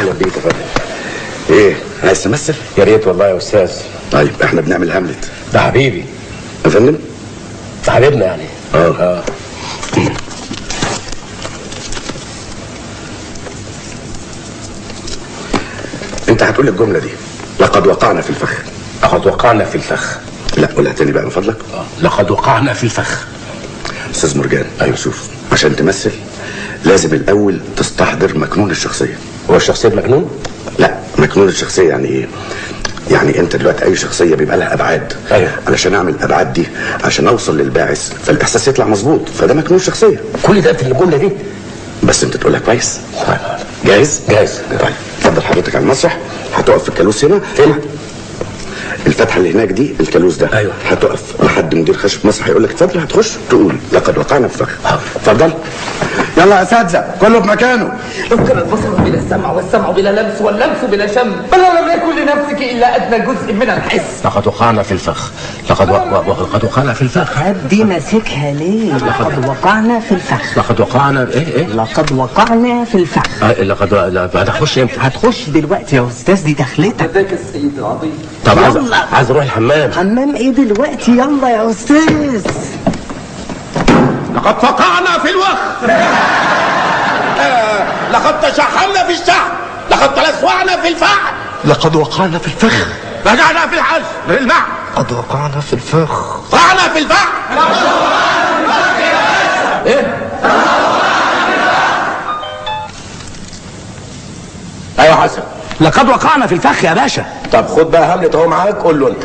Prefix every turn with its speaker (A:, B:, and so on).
A: اهلا بيك يا فندم. ايه عايز تمثل؟
B: يا ريت والله يا استاذ.
A: طيب احنا بنعمل هاملت.
B: ده حبيبي
A: يا فندم؟
B: ده حبيبنا يعني.
A: انت هتقول الجمله دي لقد وقعنا في الفخ.
B: لقد وقعنا في الفخ.
A: لا قولها تاني بقى من فضلك.
B: لقد وقعنا في الفخ.
A: استاذ مرجان، ايوه شوف، عشان تمثل لازم الاول تستحضر مكنون الشخصيه.
B: هو الشخصيه مجنون؟
A: لا، مكنون الشخصيه يعني ايه؟ يعني انت دلوقتي اي شخصيه بيبقى لها ابعاد.
B: ايوه.
A: علشان اعمل الابعاد دي عشان اوصل للباعث فالاحساس يطلع مظبوط، فده مكنون شخصيه.
B: كل ده في الجمله دي؟
A: بس انت تقولها كويس.
B: طيب
A: جاهز؟
B: جاهز.
A: طيب اتفضل حضرتك على المسرح. هتقف في الكالوس هنا.
B: فين؟
A: الفتحه اللي هناك دي الكالوس ده.
B: ايوه.
A: هتقف لحد مدير خشب مسرح هيقول لك اتفضل، هتخش تقول لقد وقعنا في فخ. اتفضل. يلا يا اساتذه كله في مكانه.
C: لو كان البصر بلا السمع والسمع بلا لمس واللمس بلا شم فلا لم يكن لنفسك الا ادنى جزء من الحس.
B: لقد وقعنا في الفخ. لقد وقعنا في الفخ.
D: دي ماسكها ليه؟ لقد وقعنا في الفخ.
B: لقد وقعنا ايه؟
D: لقد وقعنا في الفخ.
B: لقد هتخش امتى؟
D: هتخش دلوقتي يا استاذ، دي دخلتك.
C: ذاك السيد العظيم.
B: طب عايز اروح الحمام.
D: حمام ايه دلوقتي؟ يلا يا استاذ.
E: لقد وقعنا في الوخ. لقد تشحمنا في الشحم. لقد تلسوعنا في الفحم.
B: لقد وقعنا في الفخ.
E: رجعنا في الحج للمعنى.
B: لقد وقعنا في الفخ.
E: وقعنا في الفحم.
B: ايه؟ ايوه حسن.
F: لقد وقعنا في الفخ يا باشا.
B: طب خد بقى هاملت اهو معاك، قول له انت.